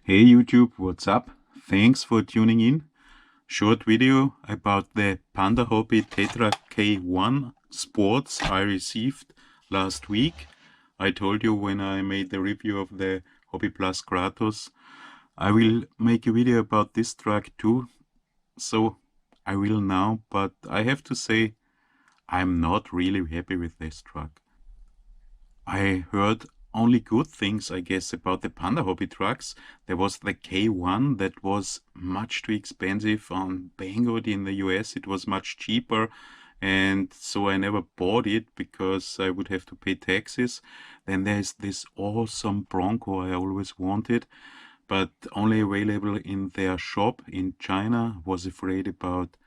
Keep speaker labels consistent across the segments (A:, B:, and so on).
A: Hey YouTube, what's up? Thanks for tuning in. Short video about the Panda Hobby Tetra K1 Sports I received last week. I told you when I made the review of the Hobby Plus Kratos, I will make a video about this truck too. So I will now, but I have to say I'm not really happy with this truck. I heard only good things, I guess, about the Panda Hobby trucks. There was the K1 that was much too expensive on Banggood in the US. It was much cheaper, and so I never bought it because I would have to pay taxes. Then there's this awesome Bronco I always wanted, but only available in their shop in China. Was afraid about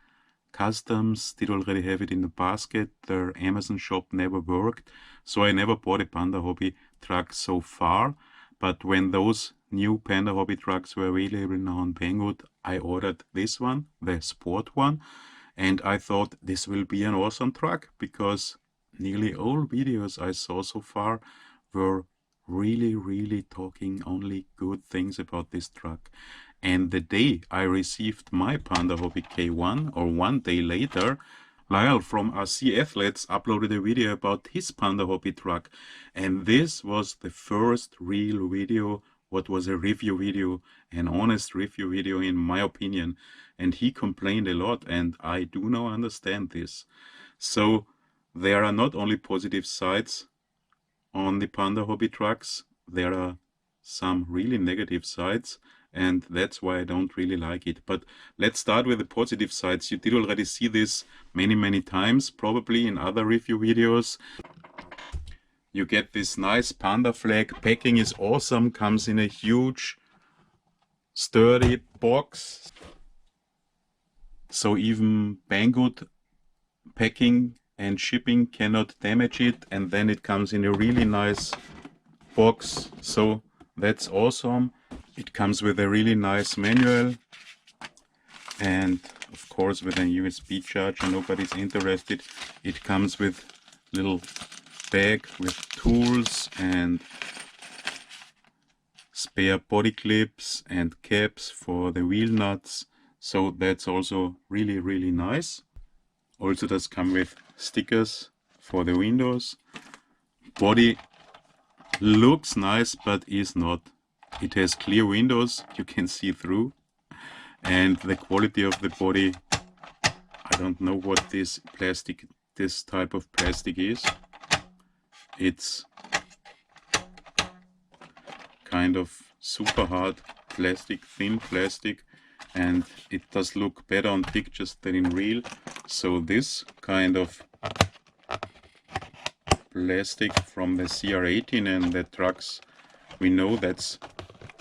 A: customs, did already have it in the basket. Their Amazon shop never worked, so I never bought a Panda Hobby truck so far. But when those new Panda Hobby trucks were available now on Banggood, I ordered this one, the sport one, and I thought this will be an awesome truck because nearly all videos I saw so far were really talking only good things about this truck. And the day I received my Panda Hobby K1, or one day later, Lyle from RC Athletes uploaded a video about his Panda Hobby truck. And this was the first real video, what was a review video, an honest review video in my opinion. And he complained a lot, and I do now understand this. So there are not only positive sides on the Panda Hobby trucks, there are some really negative sides, and that's why I don't really like it. But let's start with the positive sides. You did already see this many times, probably in other review videos. You get this nice Panda flag. Packing is awesome, comes in a huge sturdy box, so even Banggood packing and shipping cannot damage it. And then it comes in a really nice box, so that's awesome. It comes with a really nice manual, and of course with a USB charger. Nobody's interested. It comes with little bag with tools and spare body clips and caps for the wheel nuts, so that's also really nice. Also does come with stickers for the windows. Body looks nice but is not. It has clear windows, you can see through, and the quality of the body, I don't know what this type of plastic is. It's kind of super hard plastic, thin plastic, and it does look better on pictures than in real. So this kind of plastic from the CR18 and the trucks, we know that's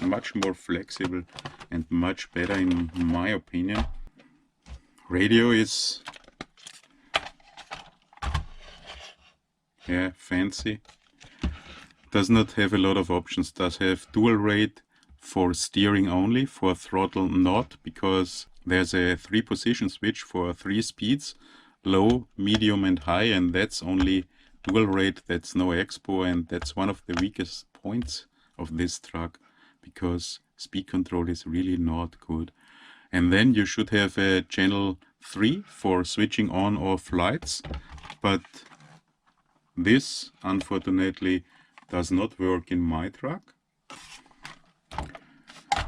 A: much more flexible and much better in my opinion. Radio is fancy. Does not have a lot of options. Does have dual rate for steering only, for throttle not, because there's a 3-position switch for 3 speeds, low, medium and high, and that's only dual rate. That's no expo, and that's one of the weakest points of this truck, because speed control is really not good. And then you should have a channel 3 for switching on off lights, but this unfortunately does not work in my truck.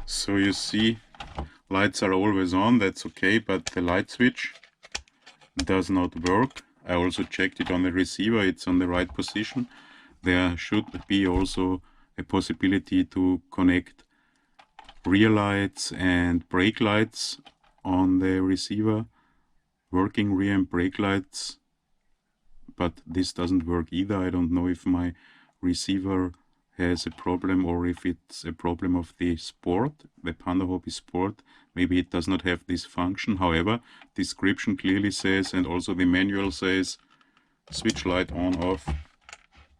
A: So you see, lights are always on, that's okay, but the light switch does not work. I also checked it on the receiver, it's on the right position. There should be also a possibility to connect rear lights and brake lights on the receiver, working rear and brake lights, but this doesn't work either. I don't know if my receiver has a problem or if it's a problem of the Sport, the Panda Hobby Sport. Maybe it does not have this function. However, description clearly says, and also the manual says, switch light on off.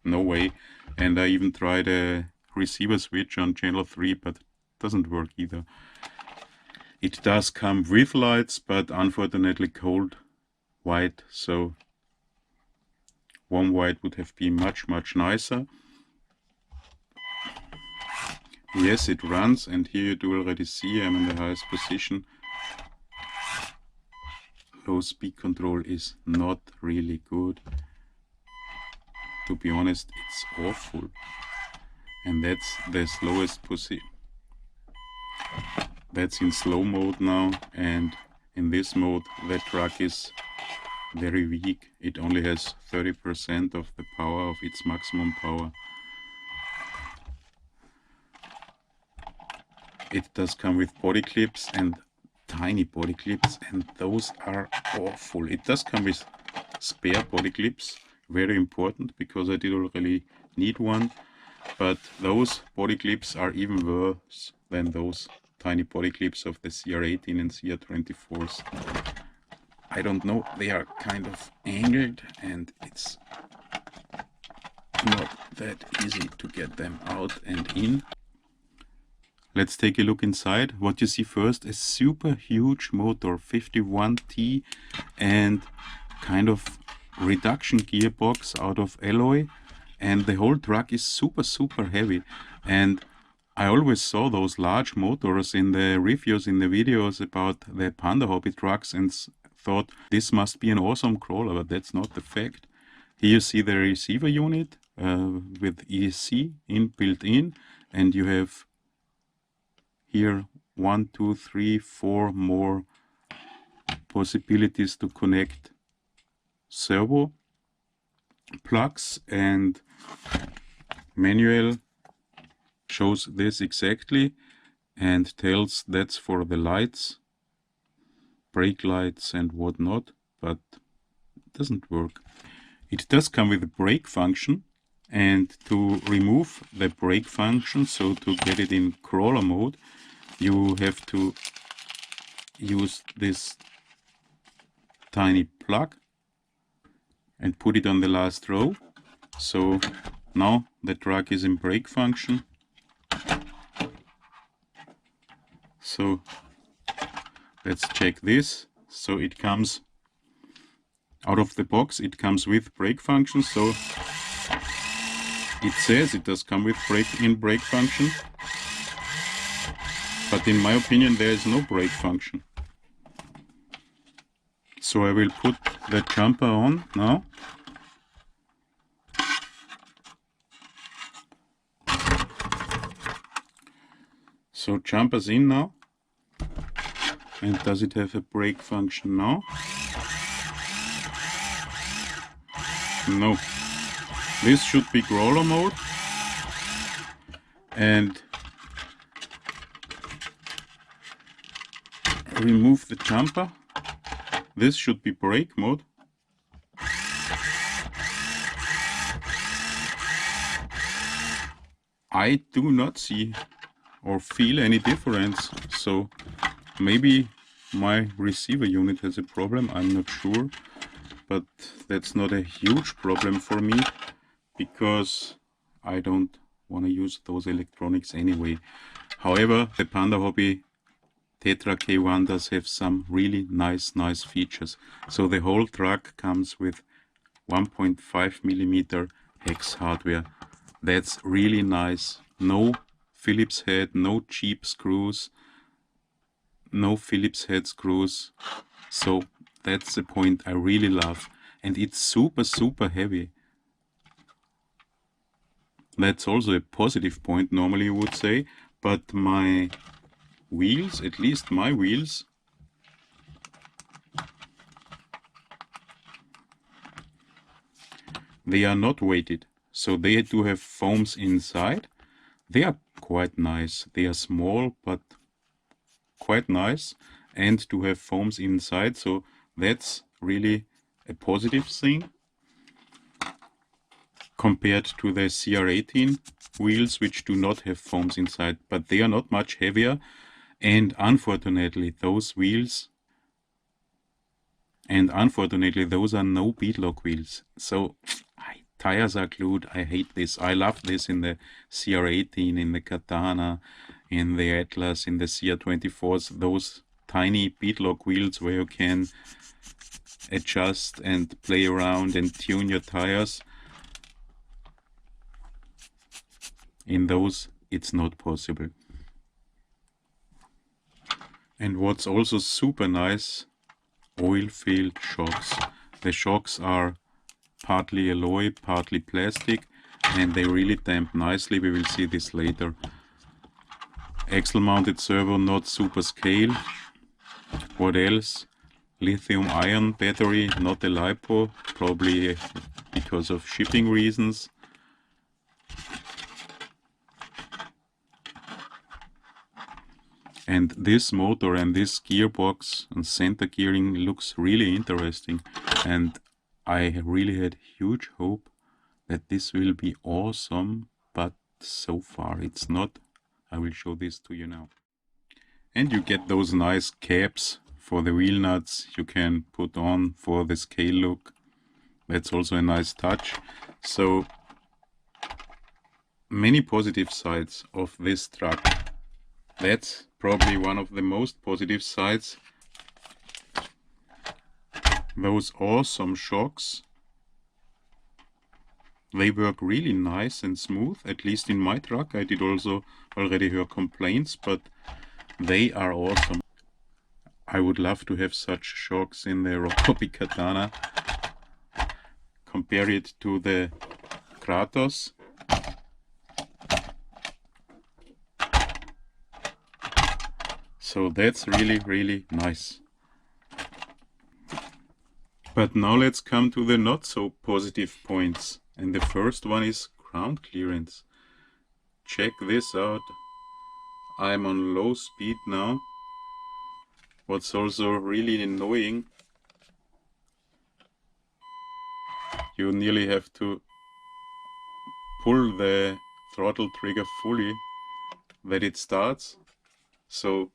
A: No way. And I even tried a receiver switch on channel 3, but it doesn't work either. It does come with lights, but unfortunately cold white, so warm white would have been much nicer. Yes, it runs, and here you do already see I'm in the highest position. Low speed control is not really good. To be honest, it's awful. And that's the slowest position. That's in slow mode now, and in this mode the truck is very weak. It only has 30% of the power of its maximum power. It does come with body clips, and tiny body clips, and those are awful. It does come with spare body clips, very important, because I did already need one, but those body clips are even worse than those tiny body clips of the CR18 and CR24s. I don't know, they are kind of angled, and it's not that easy to get them out and in. Let's take a look inside. What you see first, a super huge motor, 51T, and kind of reduction gearbox out of alloy, and the whole truck is super heavy. And I always saw those large motors in the reviews, in the videos about the Panda hobby trucks, and thought this must be an awesome crawler, but that's not the fact. Here you see the receiver unit with ESC built in, and you have here 1, 2, 3, 4 more possibilities to connect servo plugs, and manual shows this exactly and tells that's for the lights, brake lights and whatnot, but it doesn't work. It does come with a brake function, and to remove the brake function, so to get it in crawler mode, you have to use this tiny plug and put it on the last row. So now the truck is in brake function. So let's check this. So it comes out of the box, it comes with brake function. So it says it does come with brake function, but in my opinion there is no brake function. So I will put the jumper on now. So jumper's in now. And does it have a brake function now? No. This should be crawler mode. And remove the jumper. This should be brake mode. I do not see or feel any difference, so maybe my receiver unit has a problem, I'm not sure, but that's not a huge problem for me because I don't want to use those electronics anyway. However, the Panda Hobby Tetra K1 does have some really nice features. So the whole truck comes with 1.5mm hex hardware. That's really nice. No Phillips head, no cheap screws, no Phillips head screws. So that's the point I really love. And it's super heavy. That's also a positive point normally you would say, but my wheels, at least my wheels, they are not weighted, so they do have foams inside. They are quite nice. They are small but quite nice, and to have foams inside, so that's really a positive thing compared to the CR18 wheels, which do not have foams inside, but they are not much heavier. And unfortunately those wheels, those are no beadlock wheels. So tires are glued. I hate this. I love this in the CR18, in the Katana, in the Atlas, in the CR24s. Those tiny beadlock wheels where you can adjust and play around and tune your tires. In those it's not possible. And what's also super nice, oil-filled shocks. The shocks are partly alloy, partly plastic, and they really damp nicely. We will see this later. Axle mounted servo, not super scale. What else? Lithium ion battery, not a LiPo, probably because of shipping reasons. And this motor and this gearbox and center gearing looks really interesting, and I really had huge hope that this will be awesome, but so far it's not. I will show this to you now. And you get those nice caps for the wheel nuts you can put on for the scale look. That's also a nice touch. So many positive sides of this truck. That's probably one of the most positive sides. Those awesome shocks. They work really nice and smooth, at least in my truck. I did also already hear complaints, but they are awesome. I would love to have such shocks in the Rockobi Katana. Compare it to the Kratos. So that's really, really nice. But now let's come to the not so positive points. And the first one is ground clearance. Check this out. I'm on low speed now. What's also really annoying, you nearly have to pull the throttle trigger fully that it starts. So,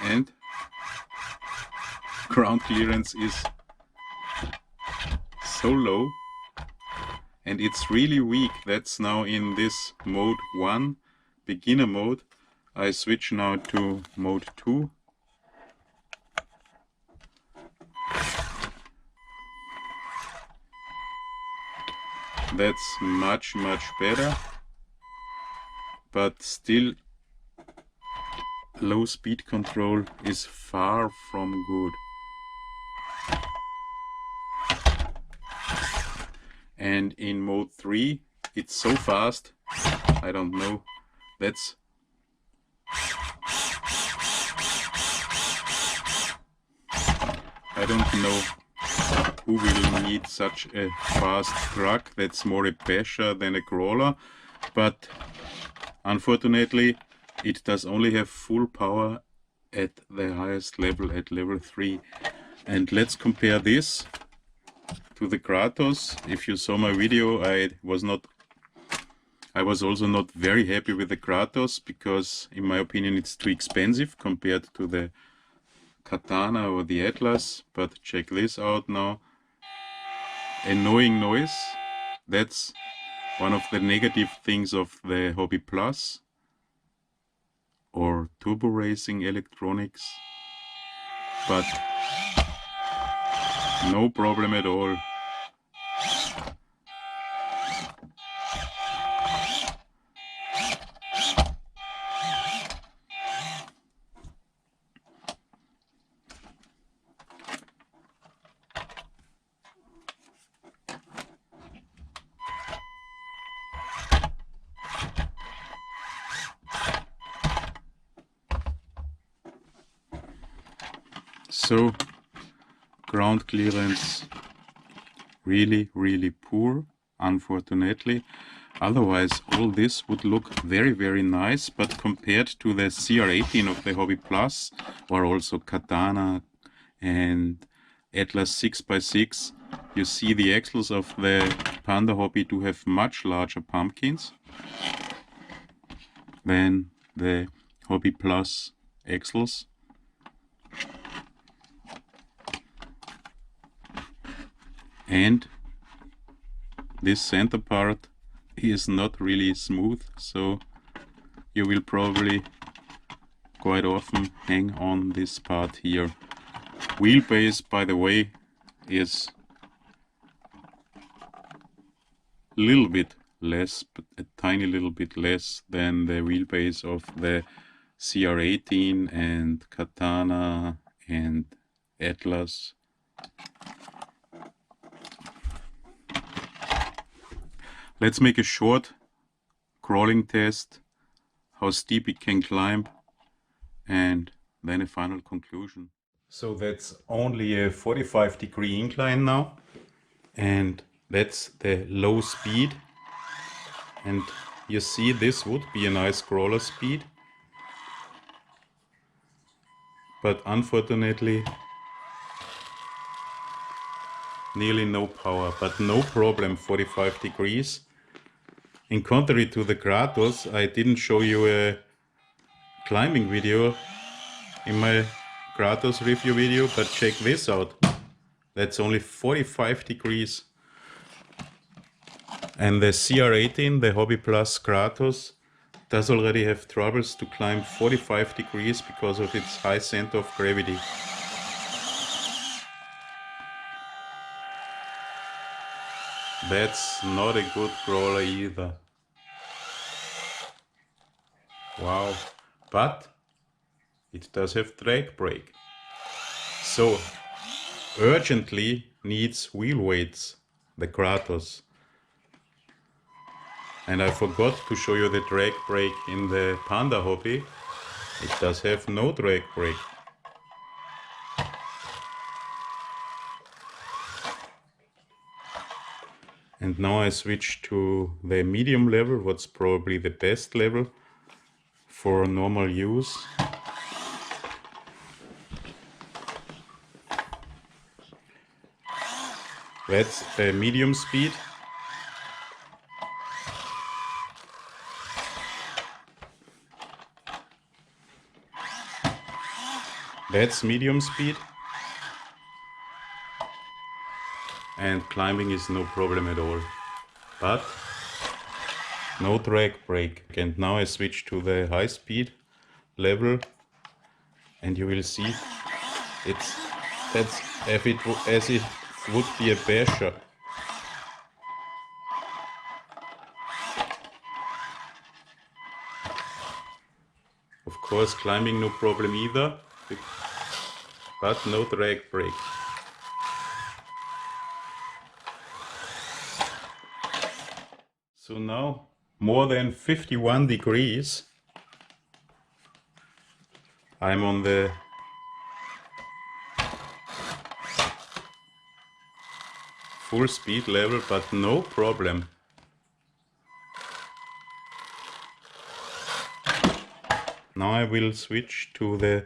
A: and ground clearance is so low, and it's really weak. That's now in this mode 1, beginner mode. I switch now to mode 2. That's much better, but still low speed control is far from good. And in mode 3 it's so fast, I don't know, that's I don't know who will need such a fast truck. That's more a basher than a crawler, but unfortunately it does only have full power at the highest level, at level 3. And let's compare this to the Kratos. If you saw my video, I was also not very happy with the Kratos, because in my opinion it's too expensive compared to the Katana or the Atlas. But check this out now. Annoying noise. That's one of the negative things of the Hobby Plus or turbo racing electronics, but no problem at all. So ground clearance really poor, unfortunately. Otherwise all this would look very nice, but compared to the CR18 of the Hobby Plus, or also Katana and Atlas 6x6, you see the axles of the Panda Hobby do have much larger pumpkins than the Hobby Plus axles. And this center part is not really smooth, so you will probably quite often hang on this part here. Wheelbase, by the way, is little bit less, but a tiny little bit less than the wheelbase of the CR18 and Katana and Atlas. Let's make a short crawling test, how steep it can climb, and then a final conclusion. So that's only a 45-degree incline now, and that's the low speed. And you see, this would be a nice crawler speed, but unfortunately nearly no power, but no problem, 45 degrees. In contrary to the Kratos, I didn't show you a climbing video in my Kratos review video, but check this out. That's only 45 degrees. And the CR18, the Hobby Plus Kratos, does already have troubles to climb 45 degrees because of its high center of gravity. That's not a good crawler either. Wow, but it does have drag brake. So urgently needs wheel weights, the Kratos. And I forgot to show you the drag brake in the Panda hobby. It does have no drag brake. And now I switch to the medium level, what's probably the best level for normal use. That's a medium speed. That's medium speed. And climbing is no problem at all, but no drag brake. And now I switch to the high speed level, and you will see that's as it would be a basher. Of course, climbing no problem either, but no drag brake. So now, more than 51 degrees, I'm on the full speed level, but no problem. Now I will switch to the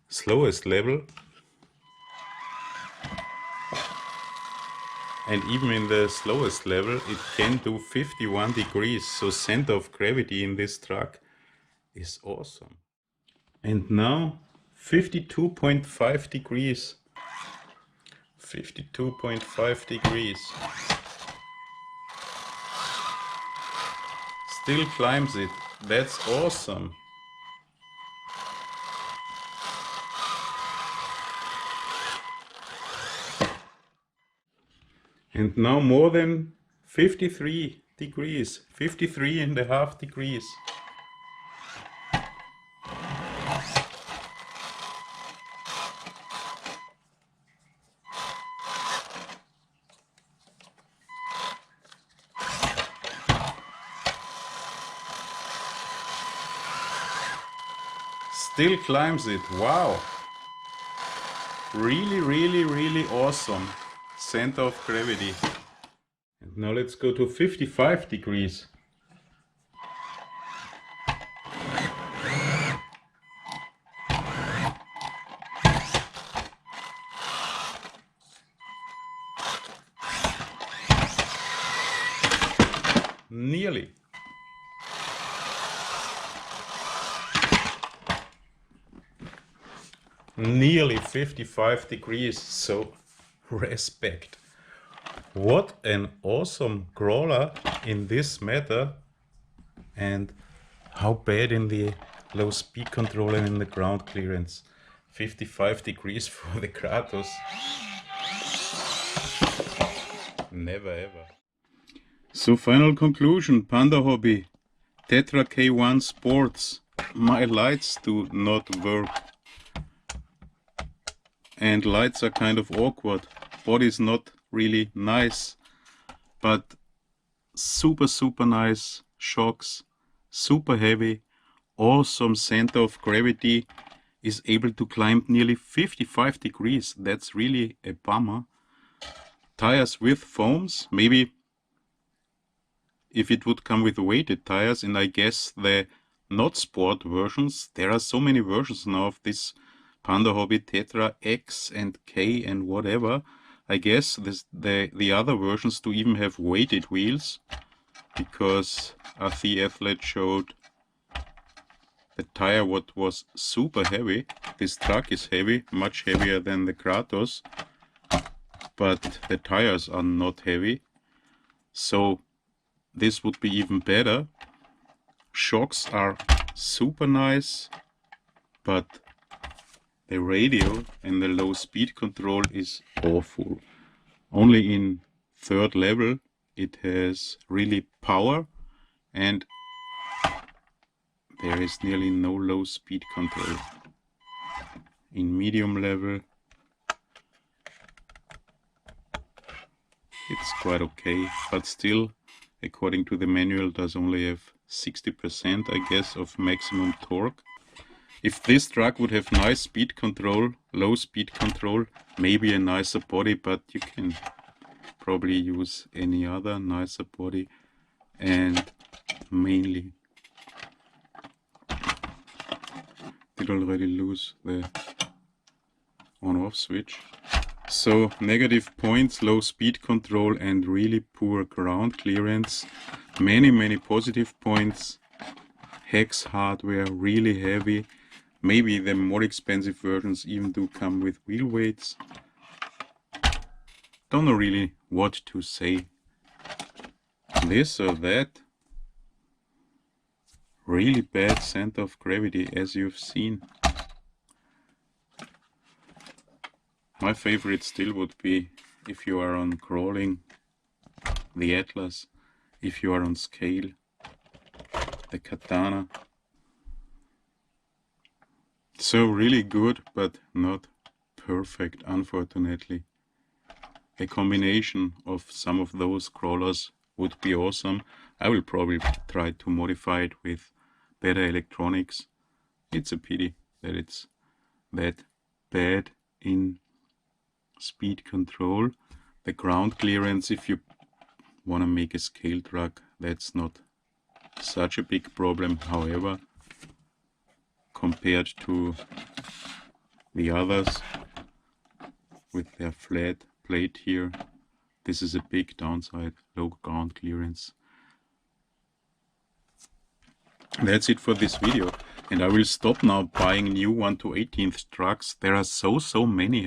A: slowest level. And even in the slowest level, it can do 51 degrees. So center of gravity in this truck is awesome. And now 52.5 degrees. 52.5 degrees. Still climbs it. That's awesome. And now more than 53 degrees, 53.5 degrees. Still climbs it, wow. Really awesome. Center of gravity. And now let's go to 55 degrees. Nearly. Nearly 55 degrees, so respect. What an awesome crawler in this matter, and how bad in the low speed control and in the ground clearance. 55 degrees for the Kratos. Never ever. So final conclusion, Panda Hobby, Tetra K1 Sports. My lights do not work. And lights are kind of awkward. Body is not really nice, but super nice shocks, super heavy, awesome center of gravity, is able to climb nearly 55 degrees. That's really a bummer. Tires with foams, maybe if it would come with weighted tires, and I guess the not sport versions, there are so many versions now of this Panda Hobby Tetra X and K and whatever. I guess the other versions do even have weighted wheels, because the athlete showed the tire what was super heavy. This truck is heavy, much heavier than the Kratos, but the tires are not heavy, so this would be even better. Shocks are super nice, but the radio and the low speed control is awful. Only in third level it has really power, and there is nearly no low speed control. In medium level it's quite okay, but still, according to the manual, does only have 60%, I guess, of maximum torque. If this truck would have nice speed control, low speed control, maybe a nicer body, but you can probably use any other nicer body. And mainly, did already lose the on-off switch. So negative points, low speed control and really poor ground clearance. Many positive points. Hex hardware, really heavy. Maybe the more expensive versions even do come with wheel weights. Don't know really what to say. This or that. Really bad center of gravity, as you've seen. My favorite still would be if you are on crawling, the Atlas. If you are on scale, the Katana. So really good, but not perfect, unfortunately. A combination of some of those crawlers would be awesome. I will probably try to modify it with better electronics. It's a pity that it's that bad in speed control. The ground clearance, if you want to make a scale truck, that's not such a big problem. However, compared to the others with their flat plate here, this is a big downside, low ground clearance. That's it for this video, and I will stop now buying new 1/18 trucks. There are so many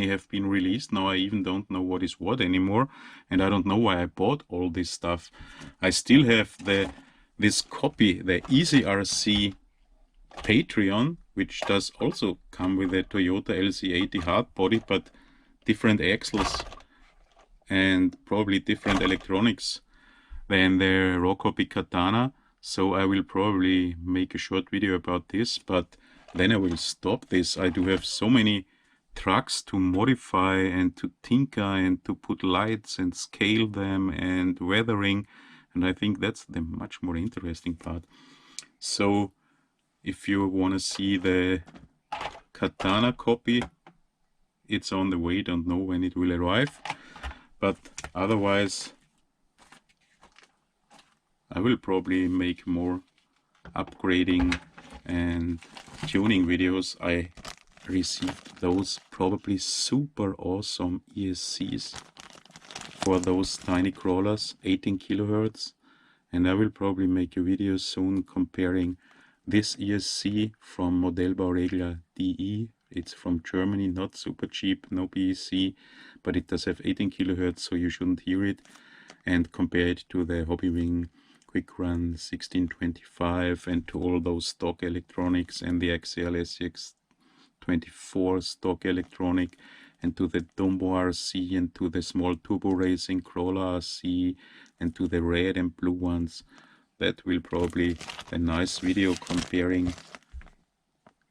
A: have been released now. I even don't know what is what anymore, and I don't know why I bought all this stuff. I still have this copy, the Easy RC Patreon, which does also come with a Toyota LC80 hard body, but different axles and probably different electronics than the raw copy Katana. So I will probably make a short video about this, but then I will stop this. I do have so many trucks to modify and to tinker and to put lights and scale them and weathering, and I think that's the much more interesting part. So if you want to see the Katana copy, it's on the way. Don't know when it will arrive, but otherwise I will probably make more upgrading and tuning videos. I received those probably super awesome ESCs for those tiny crawlers, 18 kilohertz, and I will probably make a video soon comparing this ESC from Modellbauregler DE. It's from Germany, not super cheap, no BEC, but it does have 18 kilohertz, so you shouldn't hear it, and compare it to the Hobbywing Quick Run 1625 and to all those stock electronics and the Axial SCX24 stock electronic, and to the Dumbo RC and to the small turbo racing crawler RC and to the red and blue ones. That will probably be a nice video comparing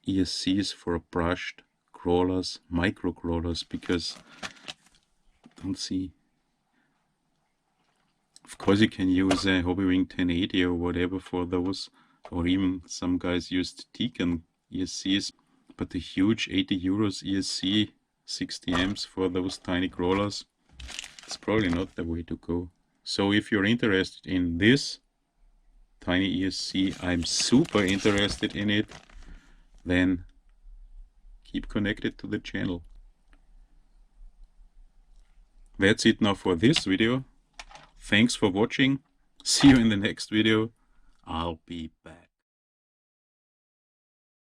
A: ESCs for brushed crawlers, micro crawlers, because I don't see. Of course you can use a Hobbywing 1080 or whatever for those, or even some guys used Tecan ESCs, but the huge 80 euros ESC 60 amps for those tiny crawlers, it's probably not the way to go. So if you're interested in this tiny ESC, I'm super interested in it, then keep connected to the channel. That's it now for this video. Thanks for watching. See you in the next video. I'll be back.